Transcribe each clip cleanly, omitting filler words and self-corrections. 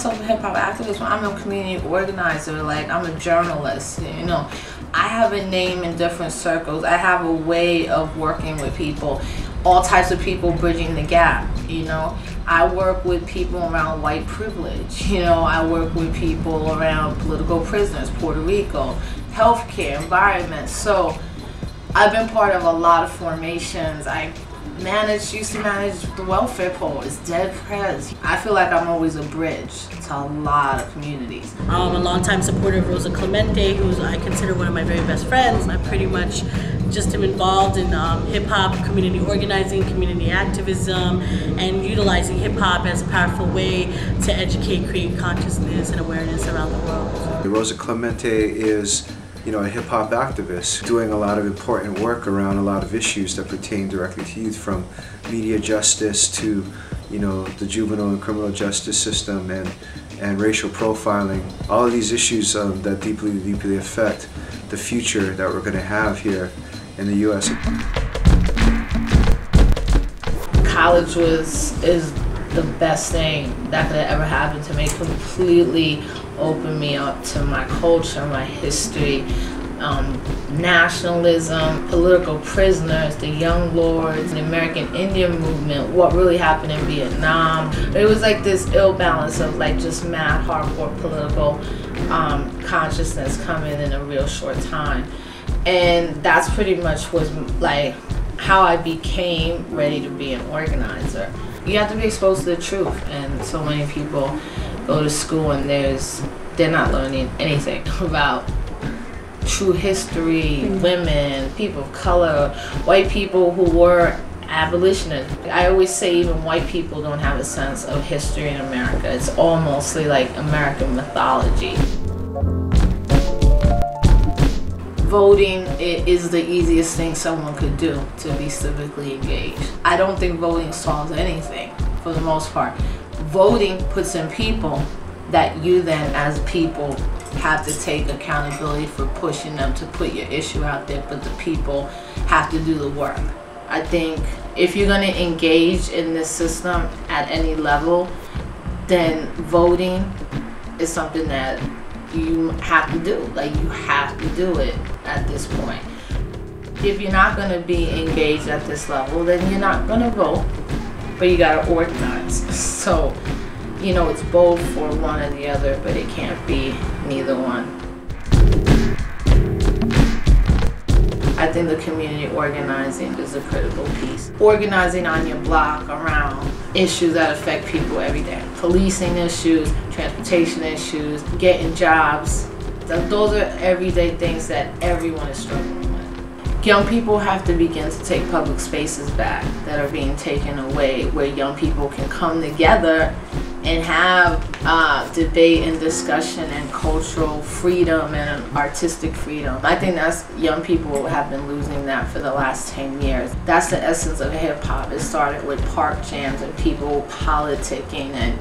myself a hip hop activist when I'm a community organizer, like I'm a journalist, you know. I have a name in different circles. I have a way of working with people, all types of people bridging the gap, you know. I work with people around white privilege, you know. I work with people around political prisoners, Puerto Rico, healthcare, environment. So I've been part of a lot of formations. I used to manage the welfare poets, Dead Prez. I feel like I'm always a bridge to a lot of communities. I'm a longtime supporter of Rosa Clemente, who I consider one of my very best friends. I pretty much just am involved in hip-hop, community organizing, community activism, and utilizing hip-hop as a powerful way to educate, create consciousness and awareness around the world. Rosa Clemente is a hip-hop activist doing a lot of important work around a lot of issues that pertain directly to youth, from media justice to the juvenile and criminal justice system and racial profiling. All of these issues that deeply affect the future that we're going to have here in the U.S. College is the best thing that could have ever happened to me. Completely opened me up to my culture, my history, nationalism, political prisoners, the Young Lords, the American Indian movement, what really happened in Vietnam. It was like this ill balance of like just mad hardcore political consciousness coming in a real short time. And that's pretty much was like how I became ready to be an organizer. You have to be exposed to the truth, and so many people go to school and they're not learning anything about true history, women, people of color, white people who were abolitionists. I always say even white people don't have a sense of history in America. It's all mostly like American mythology. Voting is the easiest thing someone could do to be civically engaged. I don't think voting solves anything for the most part. Voting puts in people that you then as people have to take accountability for pushing them to put your issue out there, but the people have to do the work. I think if you're going to engage in this system at any level, then voting is something that you have to do. Like, you have to do it at this point. If you're not going to be engaged at this level, then you're not going to vote, but you got to organize. So, it's both for one or the other, but it can't be neither one. I think the community organizing is a critical piece. Organizing on your block around issues that affect people every day. Policing issues, transportation issues, getting jobs. Those are everyday things that everyone is struggling with. Young people have to begin to take public spaces back that are being taken away, where young people can come together and have debate and discussion and cultural freedom and artistic freedom. I think that's, young people have been losing that for the last 10 years. That's the essence of hip hop. It started with park jams and people politicking and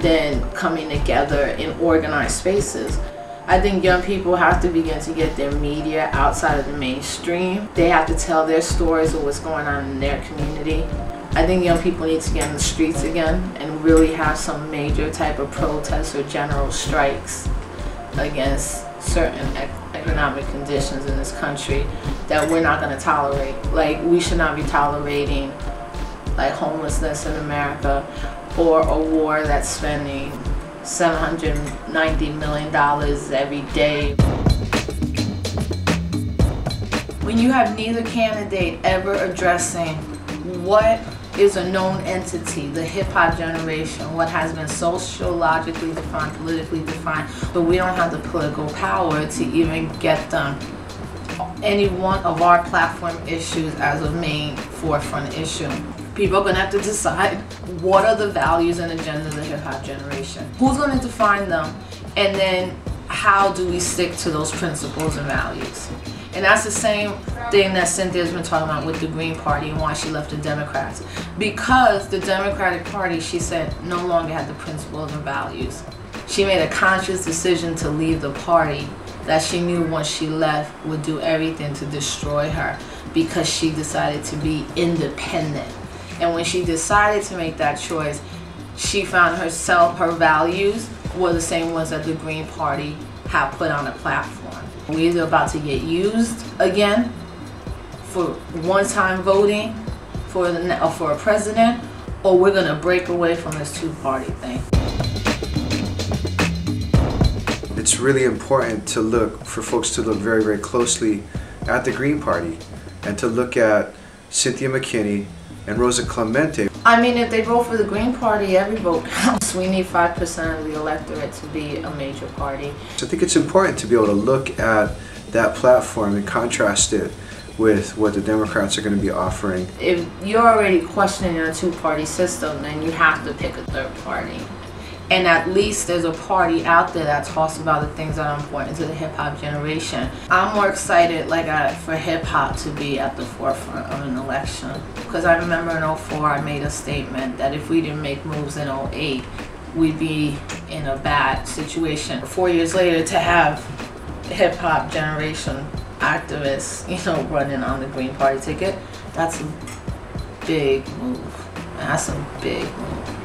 then coming together in organized spaces. I think young people have to begin to get their media outside of the mainstream. They have to tell their stories of what's going on in their community. I think young people need to get in the streets again and really have some major type of protests or general strikes against certain economic conditions in this country that we're not going to tolerate. Like, we should not be tolerating like homelessness in America, or a war that's spending $790 million every day. When you have neither candidate ever addressing what is a known entity, the hip-hop generation, what has been sociologically defined, politically defined, but we don't have the political power to even get them any one of our platform issues as a main forefront issue. People are going to have to decide what are the values and agendas of the hip-hop generation. Who's going to define them, and then how do we stick to those principles and values? And that's the same thing that Cynthia's been talking about with the Green Party and why she left the Democrats. Because the Democratic Party, she said, no longer had the principles and values. She made a conscious decision to leave the party that she knew once she left would do everything to destroy her, because she decided to be independent. And when she decided to make that choice, she found herself, her values were the same ones that the Green Party have put on a platform. We're either about to get used again for one-time voting for a president, or we're going to break away from this two-party thing. It's really important for folks to look very, very closely at the Green Party and to look at Cynthia McKinney and Rosa Clemente. I mean, if they vote for the Green Party, every vote counts. We need 5% of the electorate to be a major party. So I think it's important to be able to look at that platform and contrast it with what the Democrats are going to be offering. If you're already questioning a two-party system, then you have to pick a third party. And at least there's a party out there that talks about the things that are important to the hip-hop generation. I'm more excited for hip-hop to be at the forefront of an election. Because I remember in 2004 I made a statement that if we didn't make moves in 2008, we'd be in a bad situation. 4 years later, to have hip-hop generation activists, running on the Green Party ticket, that's a big move. That's a big move.